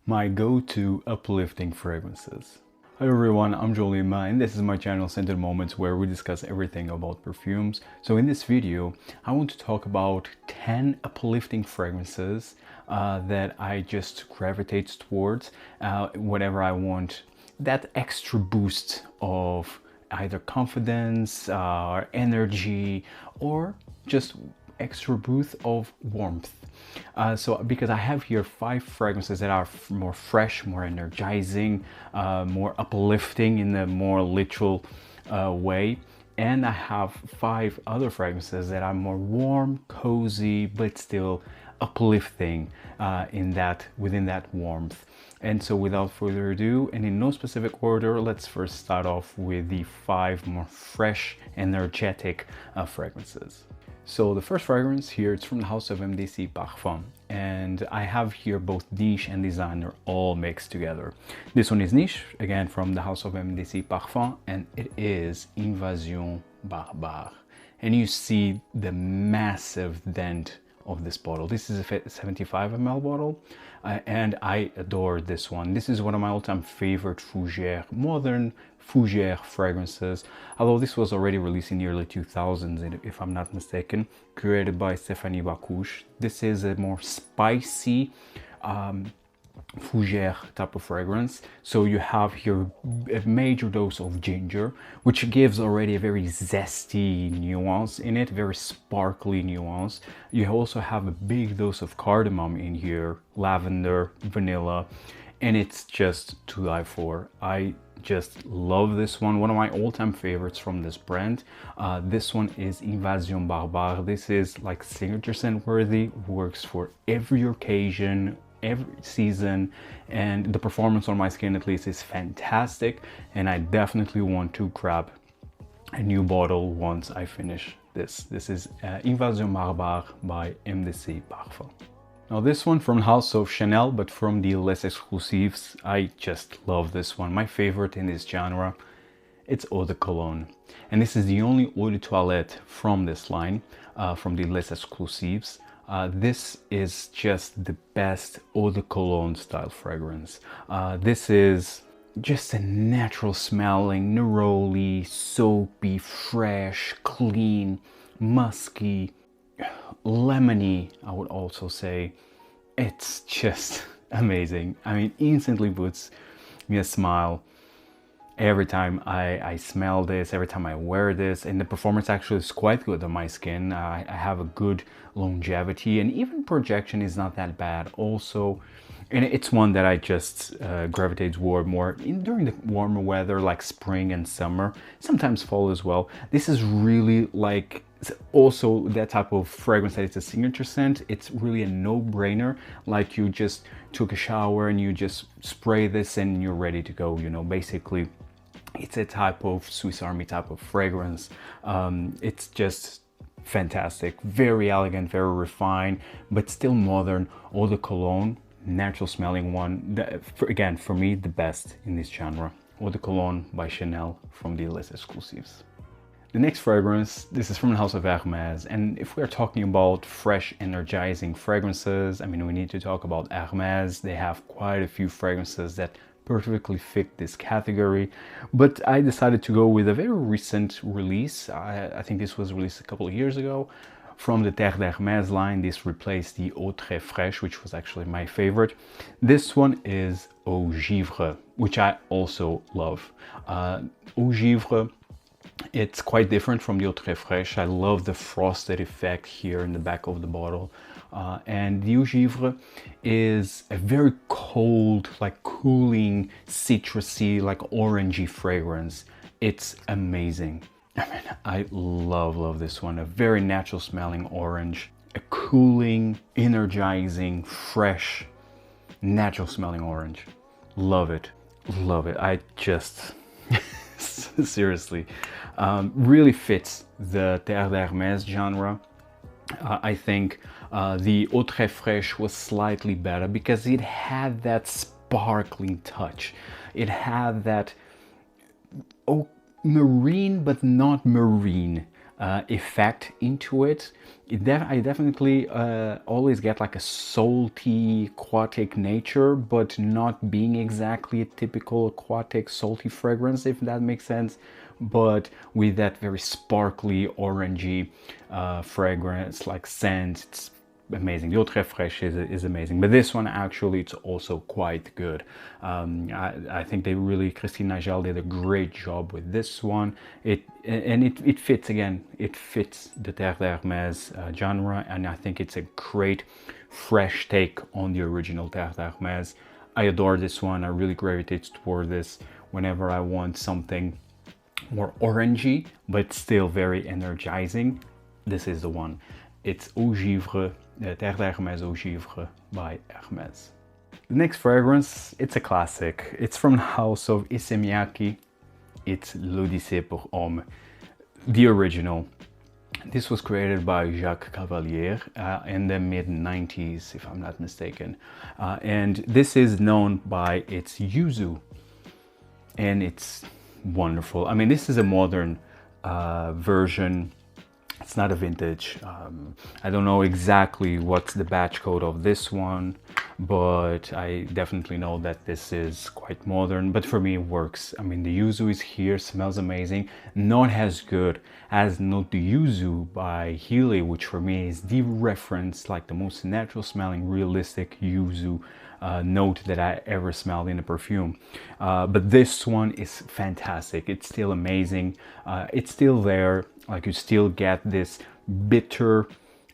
My go-to uplifting fragrances. Hi everyone, I'm Gioiosa and this is my channel Scented Moments where we discuss everything about perfumes. So in this video, I want to talk about 10 uplifting fragrances that I just gravitate towards whenever I want that extra boost of either confidence, energy, or just extra boost of warmth. So because I have here 5 fragrances that are more fresh, more energizing, more uplifting in the more literal way, and I have 5 other fragrances that are more warm, cozy, but still uplifting within that warmth. And so without further ado, and in no specific order, let's first start off with the 5 more fresh, energetic fragrances. So the first fragrance here, it's from the house of MDCI Parfum, and I have here both niche and designer all mixed together. This one is niche, again from the house of MDCI Parfum, and it is Invasion Barbare. And you see the massive dent of this bottle. This is a 75 ml bottle, and I adore this one. This is one of my all-time favorite fougere, modern fougere fragrances, although this was already released in the early 2000s, if I'm not mistaken, created by Stéphanie Bacouche. This is a more spicy fougere type of fragrance. So you have here a major dose of ginger, which gives already a very zesty nuance in it, very sparkly nuance. You also have a big dose of cardamom in here, lavender, vanilla, and it's just to die for. I just love this one of my all-time favorites from this brand. This one is Invasion Barbare. This is like signature scent worthy, works for every occasion, every season, and the performance on my skin at least is fantastic, and I definitely want to grab a new bottle once I finish this. This is Invasion Barbare by MDCI Parfum. Now this one from the house of Chanel, but from the Les Exclusives. I just love this one. My favorite in this genre, it's Eau de Cologne. And this is the only Eau de Toilette from this line, from the Les Exclusives. This is just the best Eau de Cologne style fragrance. This is just a natural smelling, neroli, soapy, fresh, clean, musky, lemony, I would also say. It's just amazing. I mean, instantly puts me a smile every time I smell this, every time I wear this, and the performance actually is quite good on my skin. I have a good longevity, and even projection is not that bad also. And it's one that I just gravitate toward more during the warmer weather, like spring and summer, sometimes fall as well. This is really like also that type of fragrance that it's a signature scent. It's really a no-brainer, like you just took a shower and you just spray this and you're ready to go, you know. Basically it's a type of Swiss Army type of fragrance. It's just fantastic, very elegant, very refined, but still modern. Eau de Cologne, natural smelling one, again for me the best in this genre. Eau de Cologne by Chanel from the Les Exclusives. The next fragrance, this is from the house of Hermès, and if we're talking about fresh, energizing fragrances, I mean, we need to talk about Hermès. They have quite a few fragrances that perfectly fit this category, but I decided to go with a very recent release. I think this was released a couple of years ago. From the Terre d'Hermès line, this replaced the Eau Très Fraîche, which was actually my favorite. This one is Eau Givrée, which I also love. Eau Givrée, it's quite different from the Eau Très Fraîche. I love the frosted effect here in the back of the bottle. And the Eau Givrée is a very cold, like cooling, citrusy, like orangey fragrance. It's amazing. I mean, I love this one. A very natural smelling orange, a cooling, energizing, fresh, natural smelling orange. Love it, love it. I just, seriously, really fits the Terre d'Hermès genre. I think the Eau Très Fraîche was slightly better because it had that sparkling touch. It had that marine but not marine effect into it. I definitely always get like a salty aquatic nature, but not being exactly a typical aquatic salty fragrance, if that makes sense, but with that very sparkly orangey fragrance, like scent. It's amazing. The Eau Très Fraîche is amazing, but this one actually it's also quite good. I think they really, Christine Nigel did a great job with this one. It fits, again, it fits the Terre d'Hermès genre, and I think it's a great fresh take on the original Terre d'Hermès. I adore this one. I really gravitate toward this whenever I want something more orangey but still very energizing. This is the one. It's Eau Givrée, Terre d'Hermès Eau Givrée by Hermès. The next fragrance, it's a classic. It's from the house of Issey Miyake. It's l'Odyssée pour Homme, the original. This was created by Jacques Cavalier in the mid-90s, if I'm not mistaken. And this is known by its yuzu. And it's wonderful. I mean, this is a modern version. It's not a vintage. I don't know exactly what's the batch code of this one, but I definitely know that this is quite modern, but for me it works. I mean, the yuzu is here, smells amazing. Not as good as Note de Yuzu by Healy, which for me is the reference, like the most natural smelling, realistic yuzu note that I ever smelled in a perfume. But this one is fantastic. It's still amazing. It's still there. Like, you still get this bitter,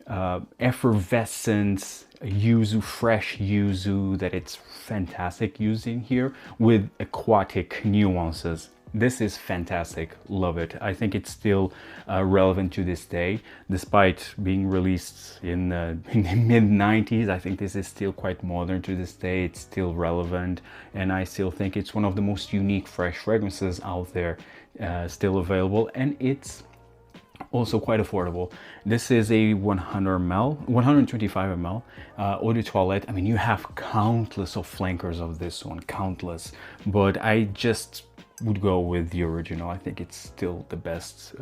effervescent yuzu, fresh yuzu that it's fantastic using here with aquatic nuances. This is fantastic. Love it. I think it's still relevant to this day, despite being released in the mid-90s. I think this is still quite modern to this day. It's still relevant, and I still think it's one of the most unique fresh fragrances out there, still available, and it's also quite affordable. This is a 100 ml, 125 ml eau de toilette. I mean, you have countless of flankers of this one, countless, but I just would go with the original. I think it's still the best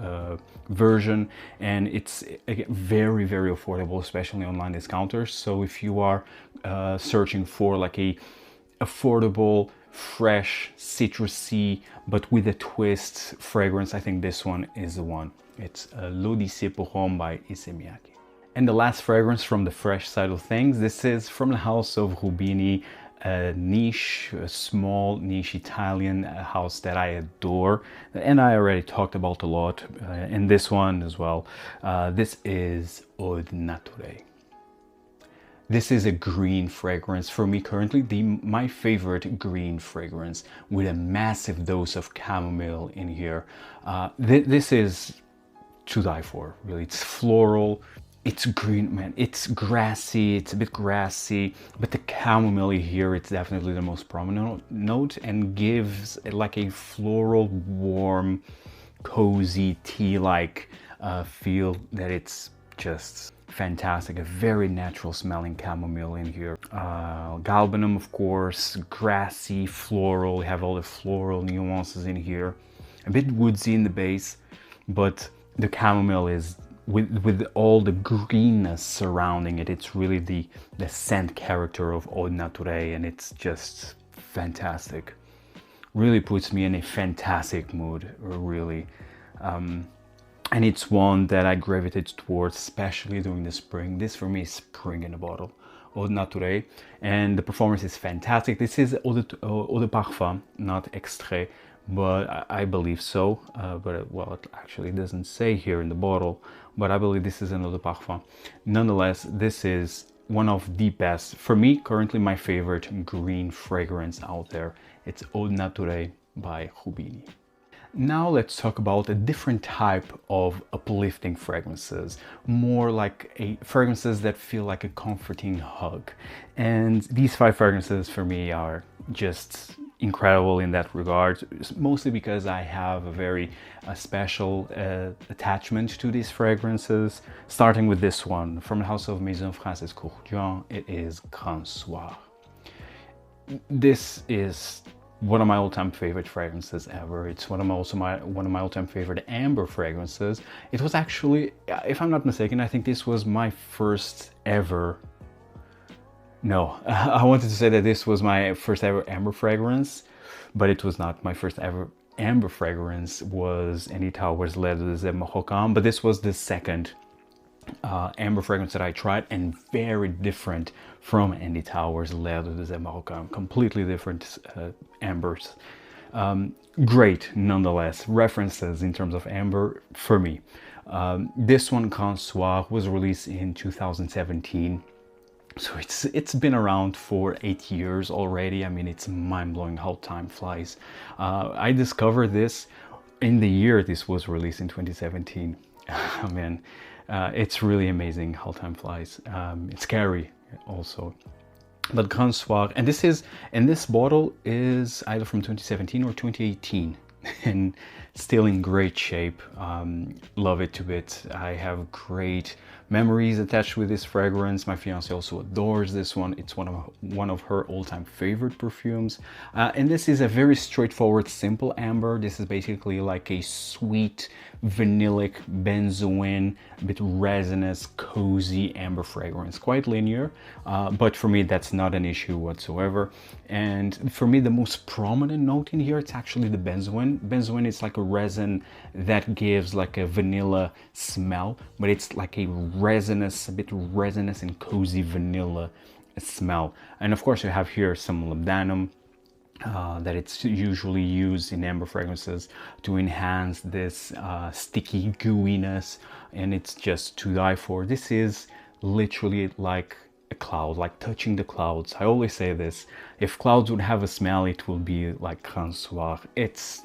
version, and it's again, very, very affordable, especially online discounters. So if you are searching for like a affordable, fresh, citrusy, but with a twist fragrance, I think this one is the one. It's l'Odyssée pour Homme by Issey Miyake. And the last fragrance from the fresh side of things, this is from the house of Rubini, a niche, a small niche Italian house that I adore, and I already talked about a lot in this one as well. This is Eau de Cologne. This is a green fragrance for me currently, my favorite green fragrance, with a massive dose of chamomile in here. This is to die for, really. It's floral, it's green, man. It's grassy, it's a bit grassy, but the chamomile here, it's definitely the most prominent note and gives like a floral, warm, cozy, tea-like feel that it's just fantastic. A very natural smelling chamomile in here. Galbanum, of course, grassy, floral. We have all the floral nuances in here. A bit woodsy in the base, but the chamomile is with all the greenness surrounding it. It's really the scent character of Eau de Cologne, and it's just fantastic. Really puts me in a fantastic mood, really. And it's one that I gravitate towards, especially during the spring. This for me is spring in a bottle. Eau de Cologne, and the performance is fantastic. This is eau de parfum, not extrait, but I believe so. But well, it actually doesn't say here in the bottle, but I believe this is an eau de parfum. Nonetheless, this is one of the best, for me, currently my favorite green fragrance out there. It's Eau de Cologne by Rubini. Now let's talk about a different type of uplifting fragrances, more like fragrances that feel like a comforting hug. And these 5 fragrances for me are just incredible in that regard, mostly because I have a very special attachment to these fragrances, starting with this one from the house of Maison Francis Kurkdjian. It is Grand Soir. This is one of my all-time favorite fragrances ever. It's one of my all-time favorite amber fragrances. It was actually, if I'm not mistaken, I think this was my first ever. No, I wanted to say that this was my first ever amber fragrance, but it was not. My first ever amber fragrance was Eau de Cologne, but this was the second amber fragrance that I tried, and very different from Andy Towers' Leather de Cologne. Completely different ambers. Great nonetheless. References in terms of amber for me. This one, Grand Soir, was released in 2017. So it's been around for 8 years already. I mean, it's mind-blowing how time flies. I discovered this in the year this was released in 2017. Oh, man, it's really amazing how time flies. It's scary also. But Grand Soir, and this bottle is either from 2017 or 2018, and still in great shape. Love it to bits. I have great memories attached with this fragrance. My fiance also adores this one. It's one of her all-time favorite perfumes. And this is a very straightforward, simple amber. This is basically like a sweet, vanillic, benzoin, a bit resinous, cozy amber fragrance. Quite linear, but for me that's not an issue whatsoever. And for me, the most prominent note in here, it's actually the benzoin. Benzoin is like a resin that gives like a vanilla smell, but it's like a resinous, a bit resinous and cozy vanilla smell. And of course you have here some labdanum, that it's usually used in amber fragrances to enhance this sticky gooiness, and it's just to die for. This is literally like a cloud, like touching the clouds. I always say this, if clouds would have a smell, it will be like Grand Soir. It's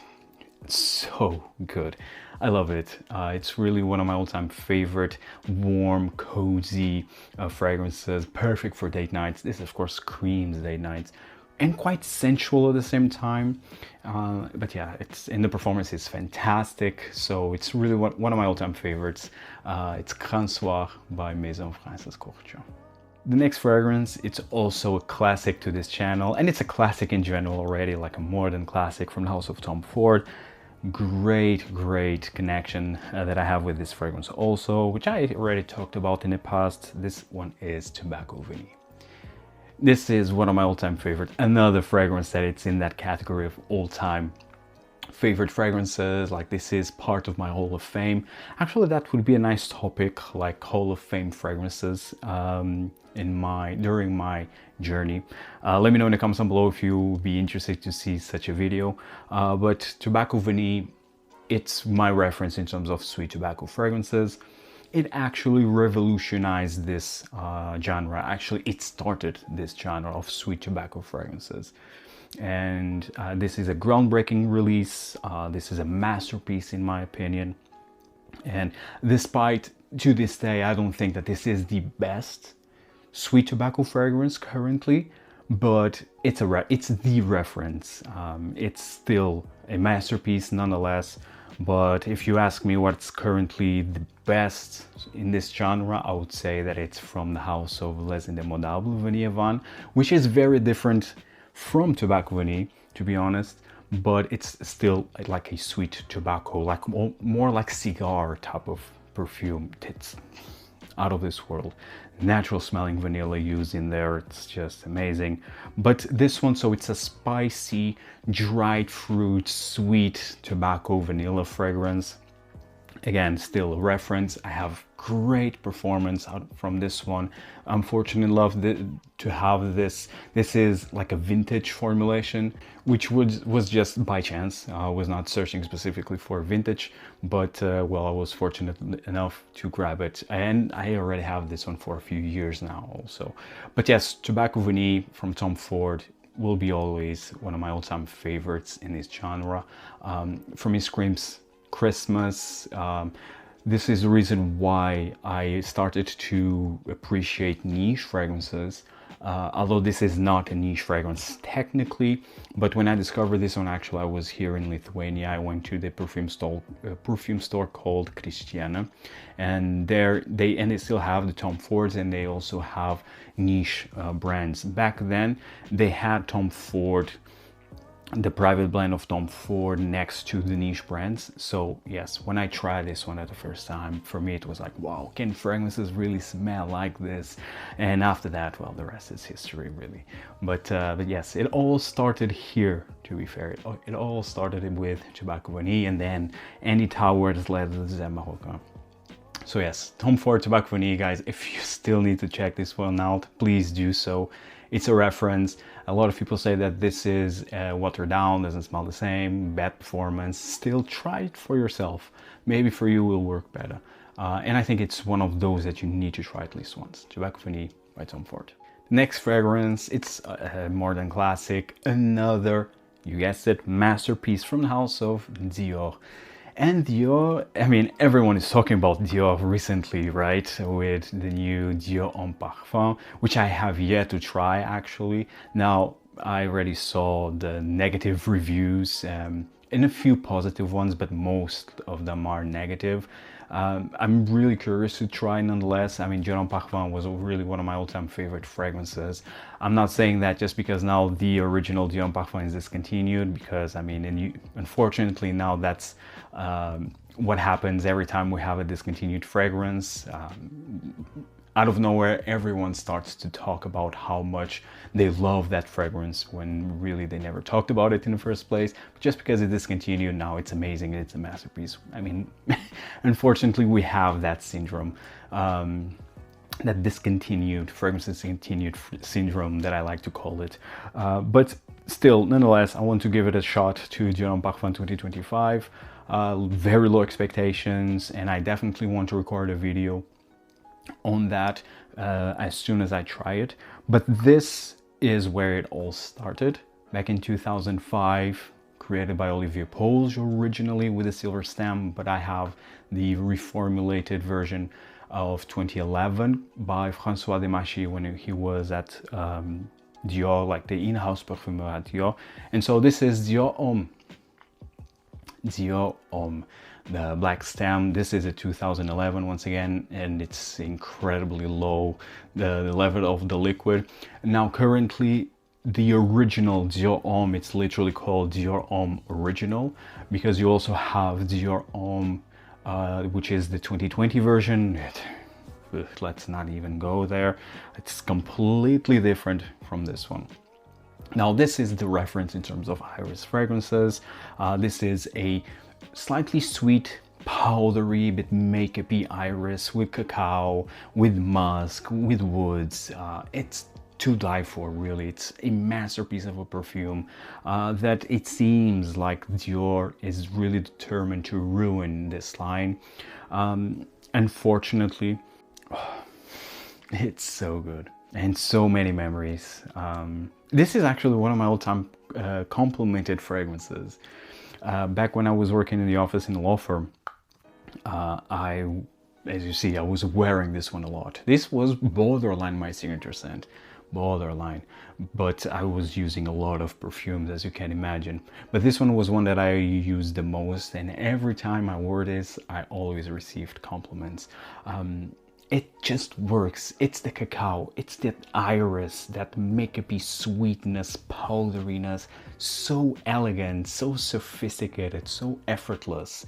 so good. I love it. It's really one of my all-time favorite warm, cozy fragrances. Perfect for date nights. This of course screams date nights, and quite sensual at the same time. But yeah, the performance is fantastic. So it's really one of my all-time favorites. It's Grand Soir by Maison Francis Kurkdjian. The next fragrance, it's also a classic to this channel, and it's a classic in general already, like a modern classic from the house of Tom Ford. Great connection that I have with this fragrance also, which I already talked about in the past. This one is Tobacco Vanille. This is one of my all-time favorite, another fragrance that it's in that category of all-time favorite fragrances. Like, this is part of my Hall of Fame. Actually, that would be a nice topic, like Hall of Fame fragrances during my journey. Let me know in the comments down below if you would be interested to see such a video. But Tobacco Vanille, it's my reference in terms of sweet tobacco fragrances. It actually revolutionized this genre. Actually, it started this genre of sweet tobacco fragrances. And this is a groundbreaking release. This is a masterpiece in my opinion. And despite, to this day, I don't think that this is the best sweet tobacco fragrance currently, but it's the reference. It's still a masterpiece nonetheless. But if you ask me what's currently the best in this genre, I would say that it's from the house of Les Indemodables Vanille Van, which is very different from Tobacco Vanille, to be honest, but it's still like a sweet tobacco, like more like cigar type of perfume. It's out of this world. Natural smelling vanilla used in there, it's just amazing. But this one, so it's a spicy, dried fruit, sweet tobacco vanilla fragrance. Again, still a reference. I have great performance out from this one. I'm fortunate enough to have this. This is like a vintage formulation, which was just by chance. I was not searching specifically for vintage, but well, I was fortunate enough to grab it. And I already have this one for a few years now also. But yes, Tobacco Vanille from Tom Ford will be always one of my all-time favorites in this genre. For me, screams Christmas. This is the reason why I started to appreciate niche fragrances, although this is not a niche fragrance technically. But when I discovered this one, actually I was here in Lithuania. I went to the perfume store called Christiana, and they still have the Tom Fords, and they also have niche brands. Back then they had Tom Ford the private blend of Tom Ford next to the niche brands. So yes, when I tried this one at the first time, for me it was like, wow, can fragrances really smell like this? And after that, well, the rest is history, really. But yes, it all started here, to be fair. It all started with Tobacco Vanille, and then Andy Towers led the Zé Marocain. So yes, Tom Ford Tobacco Vanille, guys, if you still need to check this one out, please do so. It's a reference. A lot of people say that this is watered down, doesn't smell the same, bad performance. Still try it for yourself. Maybe for you it will work better. And I think it's one of those that you need to try at least once. Tobacco Vanille by Tom Ford. Next fragrance, it's more than classic. Another, you guessed it, masterpiece from the house of Dior. And Dior, I mean, everyone is talking about Dior recently, right? With the new Dior Homme Parfum, which I have yet to try actually. Now, I already saw the negative reviews and a few positive ones, but most of them are negative. I'm really curious to try nonetheless. I mean, Dior Homme Parfum was really one of my all-time favorite fragrances. I'm not saying that just because now the original Dior Homme Parfum is discontinued, because I mean, unfortunately now that's what happens every time we have a discontinued fragrance. Out of nowhere, everyone starts to talk about how much they love that fragrance when really they never talked about it in the first place. But just because it discontinued, now it's amazing, it's a masterpiece. I mean, unfortunately, we have that syndrome, that discontinued, fragrance discontinued syndrome that I like to call it. But still, nonetheless, I want to give it a shot to Dior Homme Parfum 2025. Very low expectations, and I definitely want to record a video on that as soon as I try it. But this is where it all started back in 2005, created by Olivier Polge originally with a silver stamp, but I have the reformulated version of 2011 by François Demachy when he was at Dior, like the in-house perfumer at Dior. And so this is Dior Homme. Dior Homme. The black stamp, this is a 2011 once again, and it's incredibly low, the level of the liquid. Now currently the original Dior Homme, it's literally called Dior Homme Original, because you also have Dior Homme, which is the 2020 version. Let's not even go there. It's completely different from this one. Now this is the reference in terms of iris fragrances. This is a slightly sweet, powdery, bit makeup-y iris with cacao, with musk, with woods. It's to die for, really. It's a masterpiece of a perfume that it seems like Dior is really determined to ruin this line. Unfortunately, it's so good and so many memories. This is actually one of my all-time complimented fragrances. Back when I was working in the office in a law firm, as you see, I was wearing this one a lot. This was borderline my signature scent, borderline, but I was using a lot of perfumes, as you can imagine. But this one was one that I used the most, and every time I wore this, I always received compliments. It just works. It's the cacao, it's that iris, that makeup-y sweetness, powderiness, so elegant, so sophisticated, so effortless.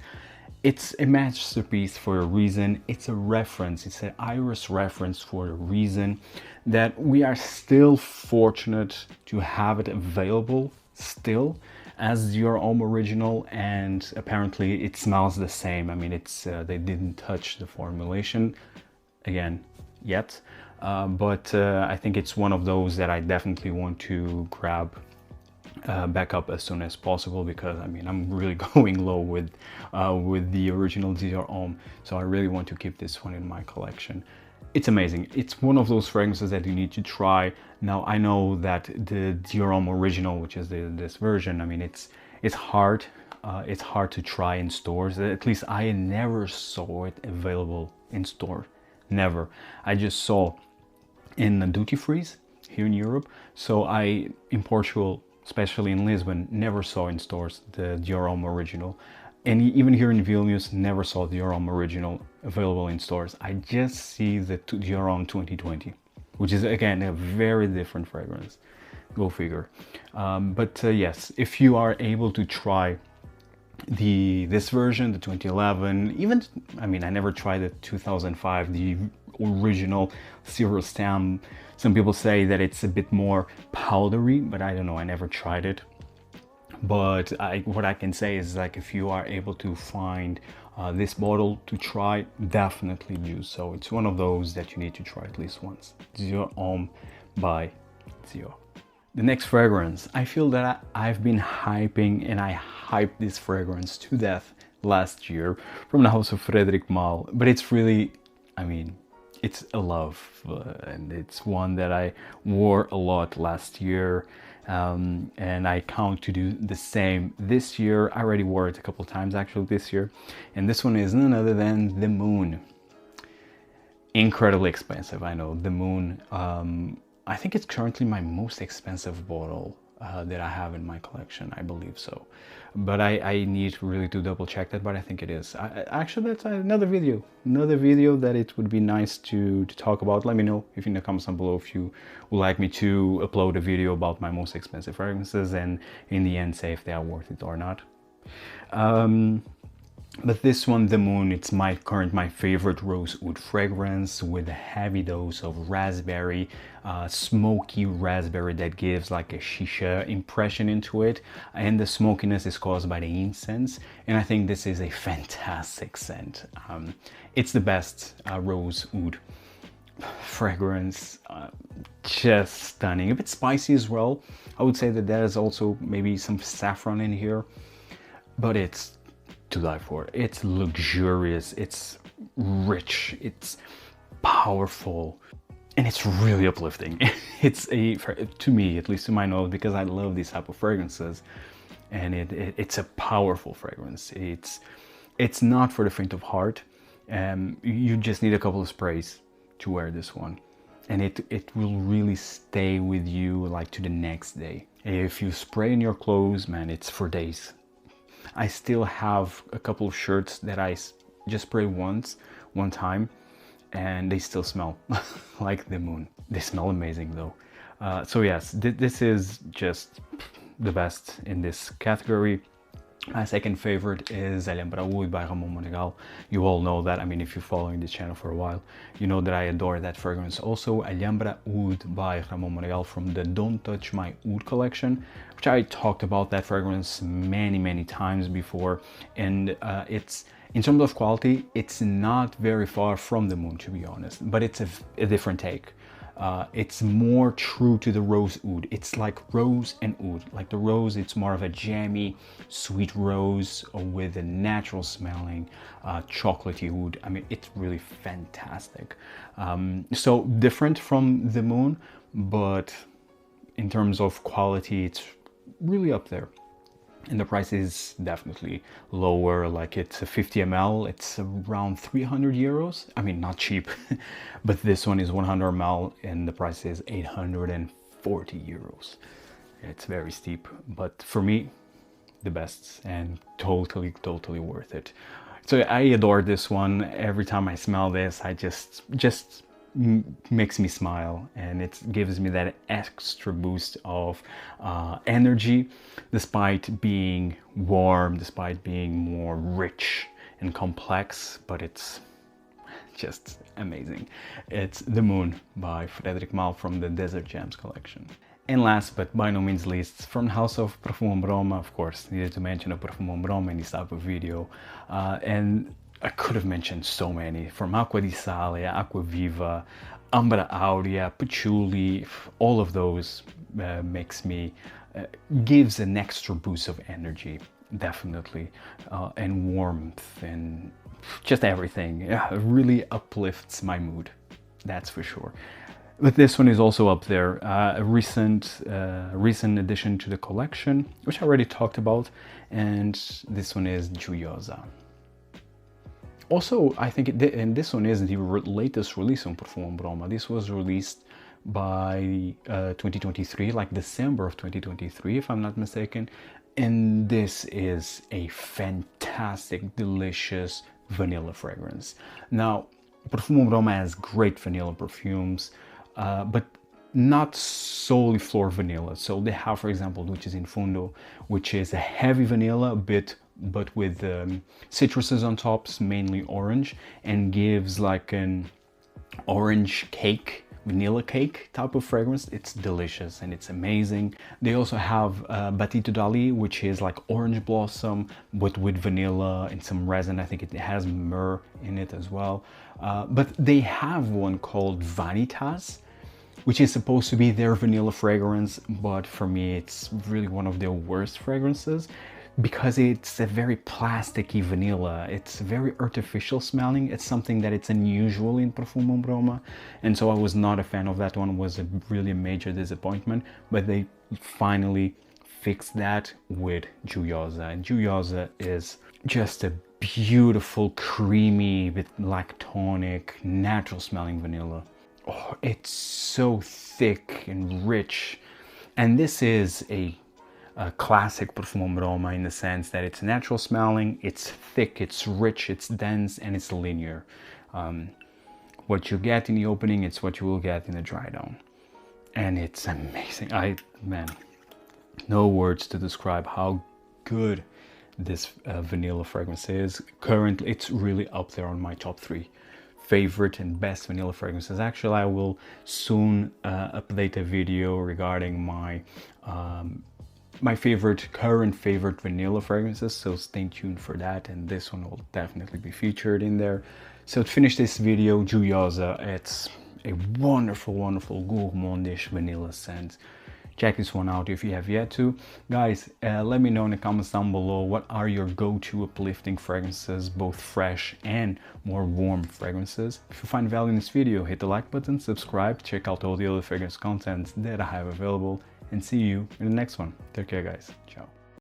It's a masterpiece for a reason. It's a reference, it's an iris reference for a reason, that we are still fortunate to have it available still as Dior Homme Original, and apparently it smells the same. I mean, it's they didn't touch the formulation again yet, but I think it's one of those that I definitely want to grab back up as soon as possible, because I mean, I'm really going low with the original Dior Homme, so I really want to keep this one in my collection. It's amazing. It's one of those fragrances that you need to try. Now I know that the Dior Homme Original, which is this version, I mean, it's hard to try in stores. At least I never saw it available in store. Never. I just saw in the duty frees here in Europe. So in Portugal, especially in Lisbon, never saw in stores the Dior Homme Original. And even here in Vilnius, never saw the Dior Homme Original available in stores. I just see the Dior Homme 2020, which is again a very different fragrance. Go figure. But yes, if you are able to try this version, the 2011, even, I mean, I never tried the 2005, the original Zero Stamp. Some people say that it's a bit more powdery, but I don't know, I never tried it. But what I can say is, like, if you are able to find this bottle to try, definitely do so. It's one of those that you need to try at least once. Dior Homme by Dior. The next fragrance, I feel that I've been hyping, and I hyped this fragrance to death last year from the house of Frederic Malle, but it's really, I mean, it's a love, and it's one that I wore a lot last year, and I count to do the same this year. I already wore it a couple times actually this year, and this one is none other than the Moon. Incredibly expensive, I know, the Moon. I think it's currently my most expensive bottle that I have in my collection, I believe so. But I need really to double check that, but I think it is. Actually, that's another video that it would be nice to talk about. Let me know if in the comments down below if you would like me to upload a video about my most expensive fragrances, and in the end say if they are worth it or not. But this one, the Moon, it's my favorite rose oud fragrance with a heavy dose of raspberry, smoky raspberry that gives like a shisha impression into it, and the smokiness is caused by the incense, and I think this is a fantastic scent. It's the best rose oud fragrance, just stunning. A bit spicy as well. I would say that there's also maybe some saffron in here, but it's to die for. It's luxurious, it's rich, it's powerful, and it's really uplifting. It's to me, at least to my nose, because I love these type of fragrances, and it's a powerful fragrance. It's not for the faint of heart. You just need a couple of sprays to wear this one, and it will really stay with you like to the next day. If you spray in your clothes, man, it's for days. I still have a couple of shirts that I just sprayed one time, and they still smell like the Moon. They smell amazing though. So yes, this is just the best in this category. My second favorite is Alhambra Oud by Roma. You all know that. I mean, if you're following this channel for a while, you know that I adore that fragrance. Also, Alhambra Oud by Roma from the Don't Touch My Oud collection, which I talked about that fragrance many times before. And it's, in terms of quality, it's not very far from the Moon, to be honest, but it's a different take. It's more true to the rose oud. It's like rose and oud. Like the rose, it's more of a jammy, sweet rose with a natural smelling chocolatey oud. I mean, it's really fantastic. So different from the Moon, but in terms of quality, it's really up there. And the price is definitely lower. Like, it's a 50 ml, it's around 300 euros. I mean, not cheap, but this one is 100 ml and the price is 840 euros. It's very steep, but for me, the best, and totally worth it. So I adore this one. Every time I smell this, I just makes me smile, and it gives me that extra boost of energy, despite being warm, despite being more rich and complex, but it's just amazing. It's The Moon by Frederic Malle from the Desert Gems collection. And last but by no means least, from the house of Profumum Roma, of course, needed to mention a Profumum Roma in this type of video, and I could have mentioned so many, from Acqua di Sale, Acqua Viva, Ambra Aurea, Patchouli. All of those gives an extra boost of energy, definitely, and warmth, and just everything. Yeah, it really uplifts my mood, that's for sure. But this one is also up there, a recent addition to the collection, which I already talked about, and this one is Gioiosa. Also, I think and this one is the latest release on Profumum Roma. This was released by 2023, like December of 2023, if I'm not mistaken. And this is a fantastic, delicious vanilla fragrance. Now, Profumum Roma has great vanilla perfumes, but not solely floor vanilla. So they have, for example, which is in Fundo, which is a heavy vanilla, but with citruses on tops, mainly orange, and gives like an orange cake, vanilla cake type of fragrance. It's delicious and it's amazing. They also have Batito Dali, which is like orange blossom but with vanilla and some resin. I think it has myrrh in it as well. But they have one called Vanitas, which is supposed to be their vanilla fragrance, but for me it's really one of their worst fragrances because it's a very plasticky vanilla. It's very artificial smelling. It's something that it's unusual in Profumum Roma, and so I was not a fan of that one. It was really a major disappointment, but they finally fixed that with Gioiosa, and Gioiosa is just a beautiful, creamy, with lactonic, natural smelling vanilla. Oh, it's so thick and rich, and this is a classic Profumum Roma in the sense that it's natural smelling, it's thick, it's rich, it's dense, and it's linear. What you get in the opening, it's what you will get in the dry down, and it's amazing. Man, no words to describe how good this vanilla fragrance is. Currently, it's really up there on my top 3 favorite and best vanilla fragrances. Actually, I will soon update a video regarding my my current favorite vanilla fragrances, so stay tuned for that, and this one will definitely be featured in there. So to finish this video, Gioiosa, it's a wonderful, wonderful gourmandish vanilla scent. Check this one out if you have yet to. Guys, let me know in the comments down below what are your go-to uplifting fragrances, both fresh and more warm fragrances. If you find value in this video, hit the like button, subscribe, check out all the other fragrance content that I have available, and see you in the next one. Take care, guys. Ciao.